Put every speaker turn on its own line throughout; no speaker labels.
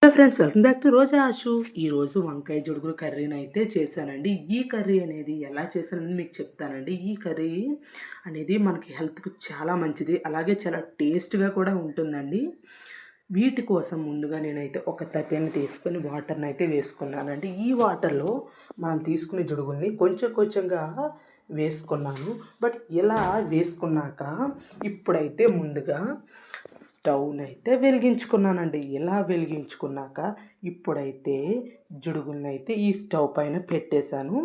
Hello friends, welcome back to Roja Ashu. ఈరోజు వంకాయ జొడుగురు కర్రీని అయితే చేశానండి. ఈ కర్రీ అనేది ఎలా చేశానని మీకు చెప్తానండి. ఈ కర్రీ అనేది మనకి హెల్త్కి చాలా మంచిది, అలాగే చాలా టేస్ట్గా కూడా ఉంటుందండి. వీటి కోసం ముందుగా నేనైతే ఒక తప్పెని తీసుకొని వాటర్ని అయితే వేసుకున్నానండి. ఈ వాటర్లో మనం తీసుకునే జొడుగుల్ని కొంచెం కొంచెంగా వేసుకున్నాను. బట్ ఇలా వేసుకున్నాక ఇప్పుడైతే ముందుగా స్టవ్ని అయితే వెలిగించుకున్నానండి. ఇలా వెలిగించుకున్నాక ఇప్పుడైతే జుడుగుల్ని అయితే ఈ స్టవ్ పైన పెట్టేశాను.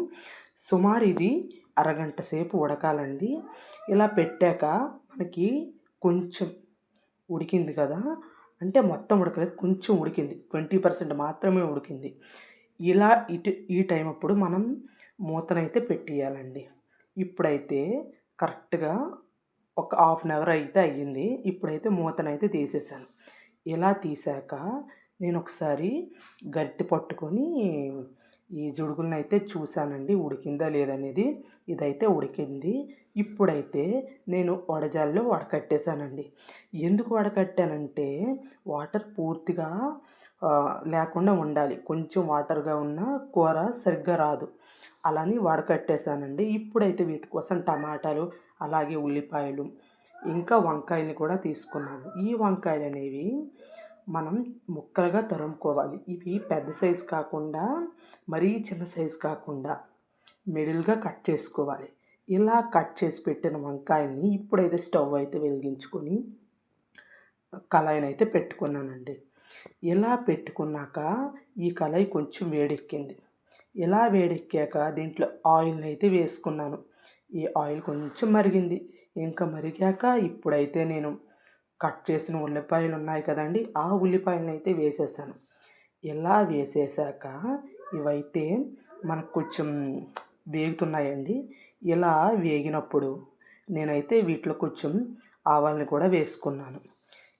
సుమారు ఇది అరగంట సేపు ఉడకాలండి. ఇలా పెట్టాక మనకి కొంచెం ఉడికింది కదా, అంటే మొత్తం ఉడకలేదు, కొంచెం ఉడికింది, 20% మాత్రమే ఉడికింది. ఇలా ఈ టైం అప్పుడు మనం మూతనైతే పెట్టేయాలండి. ఇప్పుడైతే కరెక్ట్గా ఒక హాఫ్ అన్ అవర్ అయితే అయ్యింది. ఇప్పుడైతే మూతనైతే తీసేసాను. ఇలా తీసాక నేను ఒకసారి గరిటె పట్టుకొని ఈ జుడుగులను అయితే చూశానండి, ఉడికిందా లేదనేది. ఇదైతే ఉడికింది. ఇప్పుడైతే నేను వడజాల్లో వడకట్టేశానండి. ఎందుకు వడకట్టానంటే వాటర్ పూర్తిగా లేకుండా ఉండాలి. కొంచెం వాటర్గా ఉన్న కూర సరిగ్గా రాదు, అలాని వడకట్టేశానండి. ఇప్పుడైతే వీటి కోసం టమాటాలు, అలాగే ఉల్లిపాయలు, ఇంకా వంకాయలు కూడా తీసుకున్నాను. ఈ వంకాయలు అనేవి మనం ముక్కలుగా తరుముకోవాలి. ఇవి పెద్ద సైజు కాకుండా మరీ చిన్న సైజు కాకుండా మిడిల్గా కట్ చేసుకోవాలి. ఇలా కట్ చేసి పెట్టిన వంకాయల్ని ఇప్పుడైతే స్టవ్ అయితే వెలిగించుకొని కళాయిని అయితే పెట్టుకున్నానండి. ఇలా పెట్టుకున్నాక ఈ కళాయి కొంచెం వేడెక్కింది. ఇలా వేడెక్కాక దీంట్లో ఆయిల్ని అయితే వేసుకున్నాను. ఈ ఆయిల్ కొంచెం మరిగింది. ఇంకా మరిగాక ఇప్పుడైతే నేను కట్ చేసిన ఉల్లిపాయలు ఉన్నాయి కదండి, ఆ ఉల్లిపాయలను అయితే వేసేసాను. ఇలా వేసేసాక ఇవైతే మనకు కొంచెం వేగుతున్నాయండి. ఇలా వేగినప్పుడు నేనైతే వీటిలో కొంచెం ఆవాలని కూడా వేసుకున్నాను.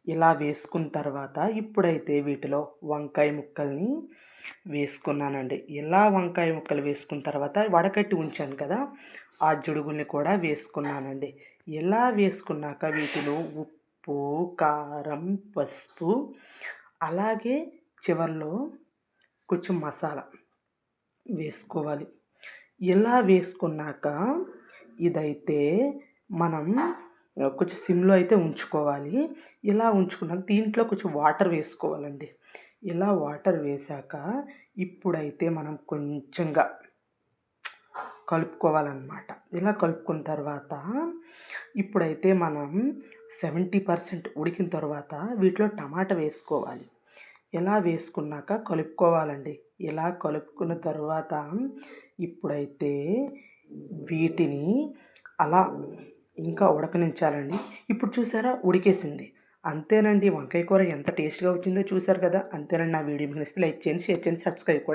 ఇలా వేసుకున్న తర్వాత ఇప్పుడైతే వీటిలో వంకాయ ముక్కల్ని వేసుకున్నానండి. ఇలా వంకాయ ముక్కలు వేసుకున్న తర్వాత వడకట్టి ఉంచాను కదా, ఆ జుడుగుల్ని కూడా వేసుకున్నానండి. ఇలా వేసుకున్నాక వీటిలో ఉప్పు, కారం, పసుపు, అలాగే చివర్లో కొంచెం మసాలా వేసుకోవాలి. ఇలా వేసుకున్నాక ఇదైతే మనం కొంచెం సిమ్లో అయితే ఉంచుకోవాలి. ఇలా ఉంచుకున్నాక దీంట్లో కొంచెం వాటర్ వేసుకోవాలండి. ఇలా వాటర్ వేసాక ఇప్పుడైతే మనం కొంచెంగా కలుపుకోవాలన్నమాట. ఇలా కలుపుకున్న తర్వాత ఇప్పుడైతే మనం 70% ఉడికిన తర్వాత వీటిలో టమాటా వేసుకోవాలి. ఇలా వేసుకున్నాక కలుపుకోవాలండి. ఇలా కలుపుకున్న తర్వాత ఇప్పుడైతే వీటిని అలా ఇంకా ఉడకనించాలండి. ఇప్పుడు చూసారా, ఉడికేసింది. అంతేనండి, వంకాయ కూర ఎంత టేస్ట్గా వచ్చిందో చూసారు కదా. అంతేనండి, నా వీడియో మీకు నచ్చితే లైక్ చేయండి, షేర్ చేయండి, సబ్స్క్రైబ్ కూడా